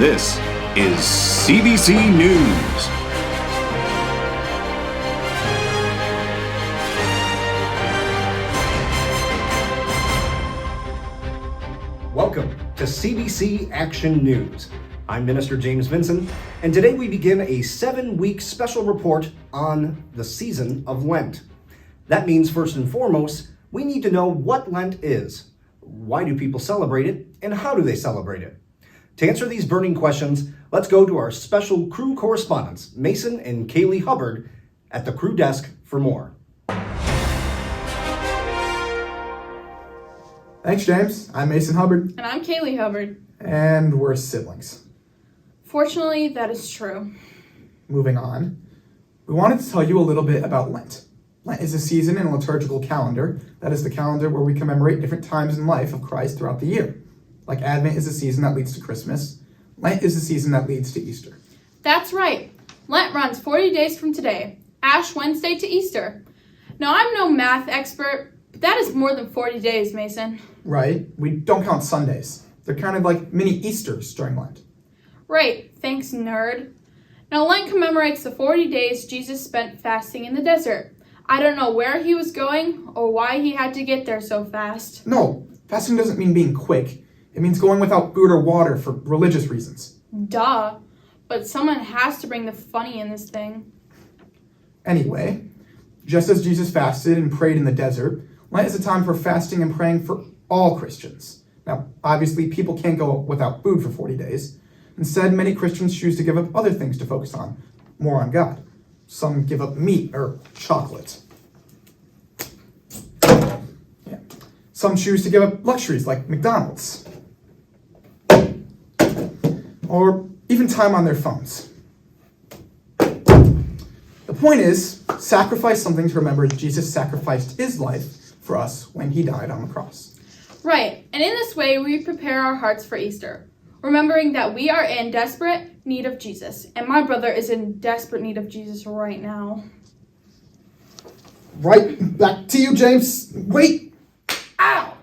This is CBC News. Welcome to CBC Action News. I'm Minister James Vinson, and today we begin a 7-week special report on the season of Lent. That means, first and foremost, we need to know what Lent is, why do people celebrate it, and how do they celebrate it? To answer these burning questions, let's go to our special crew correspondents, Mason and Kaylee Hubbard, at the crew desk for more. Thanks, James. I'm Mason Hubbard. And I'm Kaylee Hubbard. And we're siblings. Fortunately, that is true. Moving on, we wanted to tell you a little bit about Lent. Lent is a season in a liturgical calendar. That is the calendar where we commemorate different times in life of Christ throughout the year. Like Advent is a season that leads to Christmas, Lent is a season that leads to Easter. That's right. Lent runs 40 days from today, Ash Wednesday to Easter. Now, I'm no math expert, but that is more than 40 days, Mason. Right. We don't count Sundays. They're kind of like mini Easters during Lent. Right. Thanks, nerd. Now, Lent commemorates the 40 days Jesus spent fasting in the desert. I don't know where he was going or why he had to get there so fast. No, fasting doesn't mean being quick. It means going without food or water for religious reasons. Duh. But someone has to bring the funny in this thing. Anyway, just as Jesus fasted and prayed in the desert, Lent is a time for fasting and praying for all Christians. Now, obviously, people can't go without food for 40 days. Instead, many Christians choose to give up other things to focus on, more on God. Some give up meat or chocolate. Yeah. Some choose to give up luxuries like McDonald's. Or even time on their phones. The point is, sacrifice something to remember Jesus sacrificed his life for us when he died on the cross. Right, and in this way we prepare our hearts for Easter, remembering that we are in desperate need of Jesus, and my brother is in desperate need of Jesus right now. Right, back to you, James. Wait! Ow!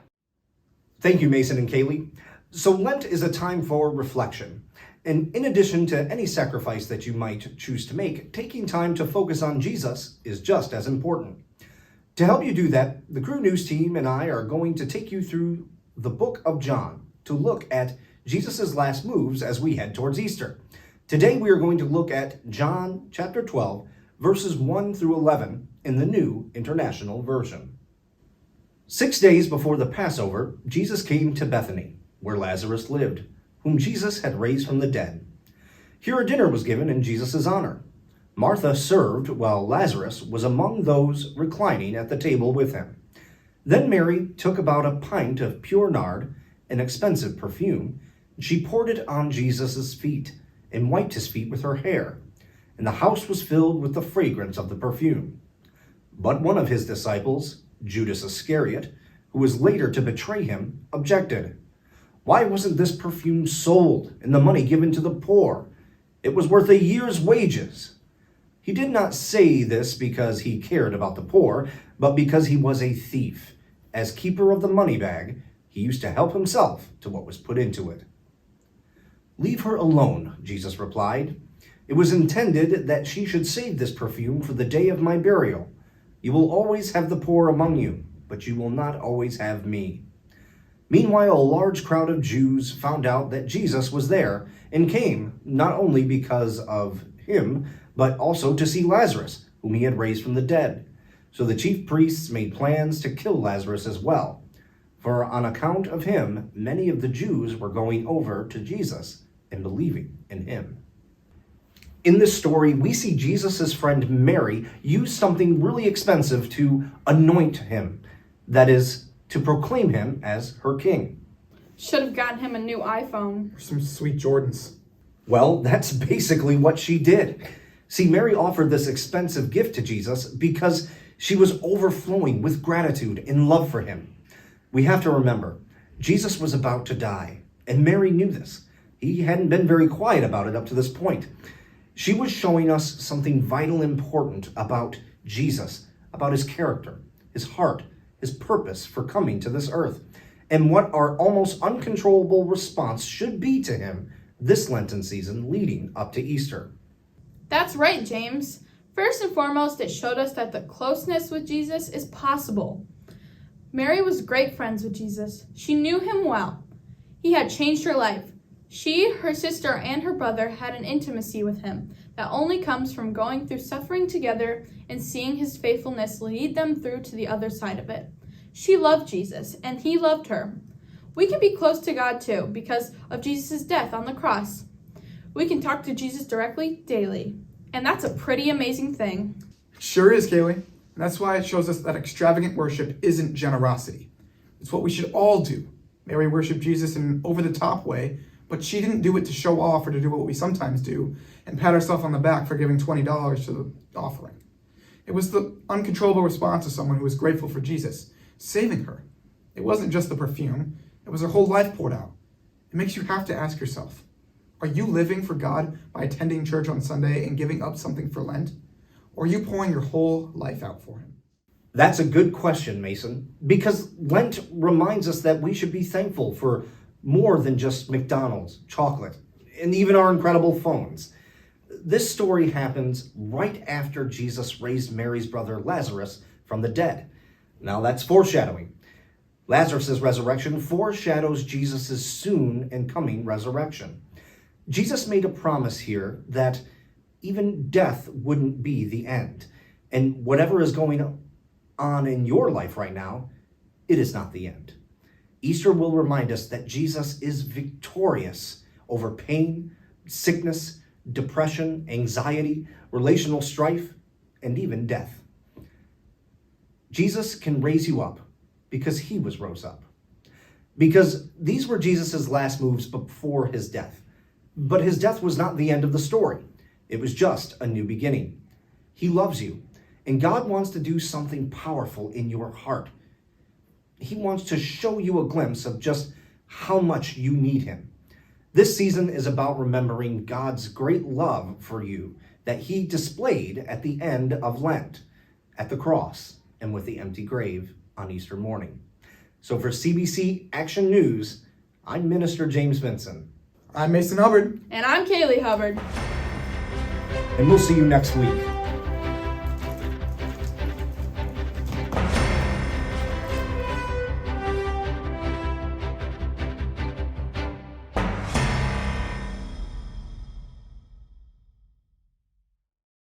Thank you, Mason and Kaylee. So Lent is a time for reflection. And in addition to any sacrifice that you might choose to make, taking time to focus on Jesus is just as important. To help you do that, the Crew News team and I are going to take you through the book of John to look at Jesus' last moves as we head towards Easter. Today we are going to look at John chapter 12, verses 1 through 11 in the New International Version. 6 days before the Passover, Jesus came to Bethany, where Lazarus lived, whom Jesus had raised from the dead. Here a dinner was given in Jesus' honor. Martha served while Lazarus was among those reclining at the table with him. Then Mary took about a pint of pure nard, an expensive perfume, and she poured it on Jesus' feet and wiped his feet with her hair. And the house was filled with the fragrance of the perfume. But one of his disciples, Judas Iscariot, who was later to betray him, objected. Why wasn't this perfume sold and the money given to the poor? It was worth a year's wages. He did not say this because he cared about the poor, but because he was a thief. As keeper of the money bag, he used to help himself to what was put into it. Leave her alone, Jesus replied. It was intended that she should save this perfume for the day of my burial. You will always have the poor among you, but you will not always have me. Meanwhile, a large crowd of Jews found out that Jesus was there and came not only because of him, but also to see Lazarus, whom he had raised from the dead. So the chief priests made plans to kill Lazarus as well, for on account of him, many of the Jews were going over to Jesus and believing in him. In this story, we see Jesus' friend Mary use something really expensive to anoint him, that is, to proclaim him as her king. Should have gotten him a new iPhone. Or some sweet Jordans. Well, that's basically what she did. See, Mary offered this expensive gift to Jesus because she was overflowing with gratitude and love for him. We have to remember, Jesus was about to die, and Mary knew this. He hadn't been very quiet about it up to this point. She was showing us something vital important about Jesus, about his character, his heart, his purpose for coming to this earth, and what our almost uncontrollable response should be to him this Lenten season leading up to Easter. That's right, James. First and foremost, it showed us that the closeness with Jesus is possible. Mary was great friends with Jesus. She knew him well. He had changed her life. She, her sister, and her brother had an intimacy with him that only comes from going through suffering together and seeing his faithfulness lead them through to the other side of it. She loved Jesus, and he loved her. We can be close to God too because of Jesus' death on the cross. We can talk to Jesus directly daily, and that's a pretty amazing thing. Sure is, Kaylee. And that's why it shows us that extravagant worship isn't generosity. It's what we should all do. Mary worshiped Jesus in an over-the-top way, but she didn't do it to show off or to do what we sometimes do and pat herself on the back for giving $20 to the offering. It was the uncontrollable response of someone who was grateful for Jesus, saving her. It wasn't just the perfume, it was her whole life poured out. It makes you have to ask yourself, are you living for God by attending church on Sunday and giving up something for Lent? Or are you pouring your whole life out for him? That's a good question, Mason, because Lent reminds us that we should be thankful for more than just McDonald's, chocolate, and even our incredible phones. This story happens right after Jesus raised Mary's brother Lazarus from the dead. Now that's foreshadowing. Lazarus' resurrection foreshadows Jesus' soon and coming resurrection. Jesus made a promise here that even death wouldn't be the end. And whatever is going on in your life right now, it is not the end. Easter will remind us that Jesus is victorious over pain, sickness, depression, anxiety, relational strife, and even death. Jesus can raise you up because he was rose up. Because these were Jesus' last moves before his death. But his death was not the end of the story. It was just a new beginning. He loves you, and God wants to do something powerful in your heart. He wants to show you a glimpse of just how much you need him. This season is about remembering God's great love for you that he displayed at the end of Lent, at the cross, and with the empty grave on Easter morning. So for CBC Action News, I'm Minister James Vinson. I'm Mason Hubbard. And I'm Kaylee Hubbard. And we'll see you next week.